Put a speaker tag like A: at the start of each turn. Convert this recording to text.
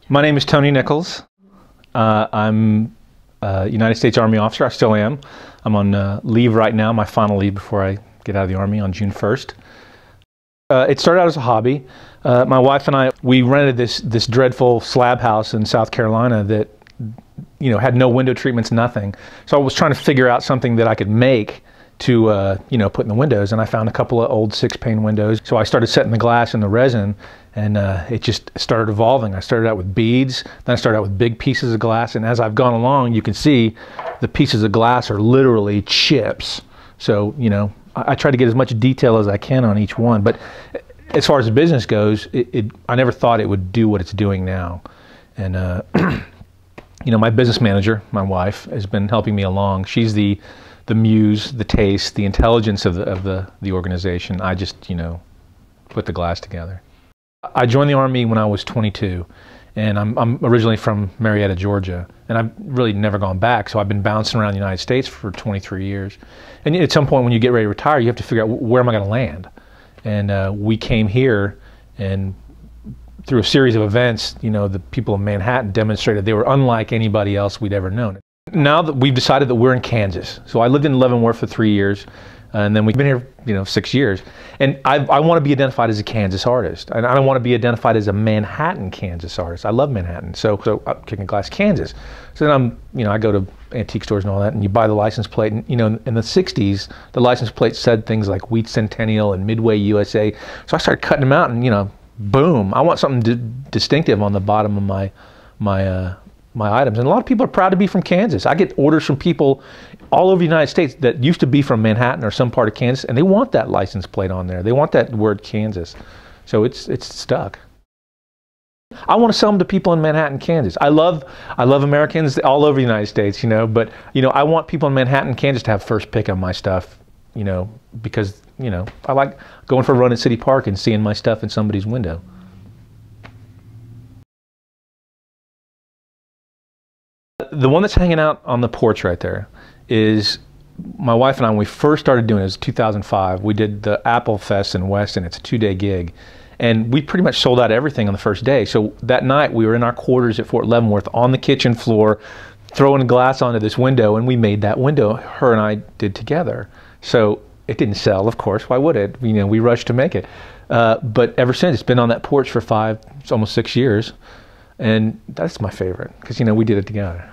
A: My name is Tony Nichols. I'm a United States Army officer. I still am. I'm on leave right now, my final leave before I get out of the Army on June 1st. It started out as a hobby. My wife and I, we rented this dreadful slab house in South Carolina that, you know, had no window treatments, nothing. So I was trying to figure out something that I could make to, you know, put in the windows, and I found a couple of old 6-pane windows. So I started setting the glass and the resin, and it just started evolving. I started out with beads, then I started out with big pieces of glass, and as I've gone along, you can see the pieces of glass are literally chips. So, you know, I try to get as much detail as I can on each one, but as far as the business goes, I never thought it would do what it's doing now. And you know, my business manager, my wife, has been helping me along. She's the muse, the taste, the intelligence of the organization. I just, you know, put the glass together. I joined the Army when I was 22, and I'm originally from Marietta, Georgia, and I've really never gone back, so I've been bouncing around the United States for 23 years. And at some point when you get ready to retire, you have to figure out, where am I going to land? And we came here, and through a series of events, you know, the people of Manhattan demonstrated they were unlike anybody else we'd ever known. Now that we've decided that we're in Kansas, so I lived in Leavenworth for 3 years, and then we've been here, you know, 6 years. And I want to be identified as a Kansas artist, and I don't want to be identified as a Manhattan, Kansas artist. I love Manhattan, so Kickin Glass, Kansas. So then you know, I go to antique stores and all that, and you buy the license plate. And you know, in the '60s, the license plate said things like Wheat Centennial and Midway USA. So I started cutting them out, and you know, boom! I want something distinctive on the bottom of my items. And a lot of people are proud to be from Kansas. I get orders from people all over the United States that used to be from Manhattan or some part of Kansas, and they want that license plate on there. They want that word Kansas. So it's stuck. I want to sell them to people in Manhattan, Kansas. I love Americans all over the United States, you know, but you know, I want people in Manhattan, Kansas to have first pick on my stuff, you know, because, you know, I like going for a run at City Park and seeing my stuff in somebody's window. The one that's hanging out on the porch right there is my wife and I, when we first started doing it, it was 2005. We did the Apple Fest in Weston. It's a 2-day gig. And we pretty much sold out everything on the first day. So that night we were in our quarters at Fort Leavenworth on the kitchen floor, throwing glass onto this window, and we made that window, her and I did together. So it didn't sell, of course. Why would it? You know, we rushed to make it. But ever since, it's been on that porch for almost 6 years. And that's my favorite, because, you know, we did it together.